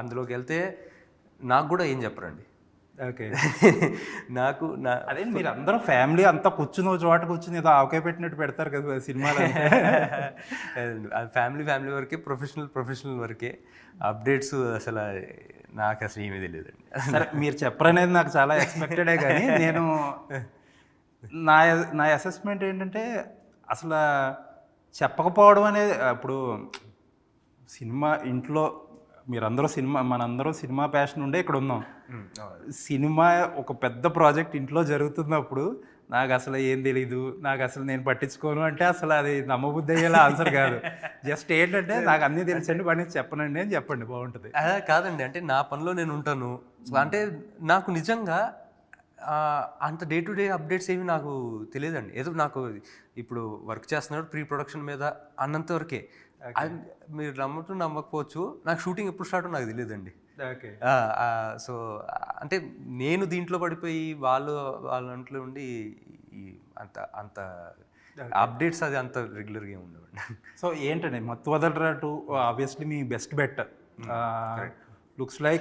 అందులోకి వెళ్తే నాకు కూడా ఏం చెప్పరండి. ఓకే. నాకు అదే మీరు అందరూ ఫ్యామిలీ అంతా కూర్చుని చోట కూర్చుని ఏదో ఆవకాయ పెట్టినట్టు పెడతారు కదా సినిమాలు. ఫ్యామిలీ వరకే, ప్రొఫెషనల్ వరకే. అప్డేట్స్ అసలు నాకు అసలు ఏమీ తెలియదండి. సరే మీరు చెప్పరనేది నాకు చాలా ఎక్స్పెక్టెడే, కానీ నేను నా నా అసెస్మెంట్ ఏంటంటే అసలు చెప్పకపోవడం అనేది, ఇప్పుడు సినిమా ఇంట్లో మీరందరూ మనందరం సినిమా ప్యాషన్ ఉండే ఇక్కడ ఉన్నాం. సినిమా ఒక పెద్ద ప్రాజెక్ట్ ఇంట్లో జరుగుతున్నప్పుడు నాకు అసలు ఏం తెలీదు, నాకు అసలు నేను పట్టించుకోను అంటే అసలు అది నమ్మబుద్ధి అయ్యేలా ఆన్సర్ కాదు. జస్ట్ ఏంటంటే నాకు అన్నీ తెలుసండి పని చెప్పనండి అని చెప్పండి, బాగుంటుంది. అదే కాదండి, అంటే నా పనిలో నేను ఉంటాను. అంటే నాకు నిజంగా అంత డే టు డే అప్డేట్స్ ఏమి నాకు తెలియదండి. ఏదో నాకు ఇప్పుడు వర్క్ చేస్తున్నాడు ప్రీ ప్రొడక్షన్ మీద అన్నంత వరకే. మీరు నమ్మకపోవచ్చు, నాకు షూటింగ్ ఎప్పుడు స్టార్ట్ నాకు తెలియదండి. సో అంటే నేను దీంట్లో పడిపోయి వాళ్ళ ఇంట్లో ఉండి అంత అప్డేట్స్ అది అంత రెగ్యులర్గా ఏమి ఉండవండి. సో ఏంటండి మత్తు వదలరా 2 ఆబ్వియస్లీ మీ బెస్ట్ బెట్ లుక్స్ లైక్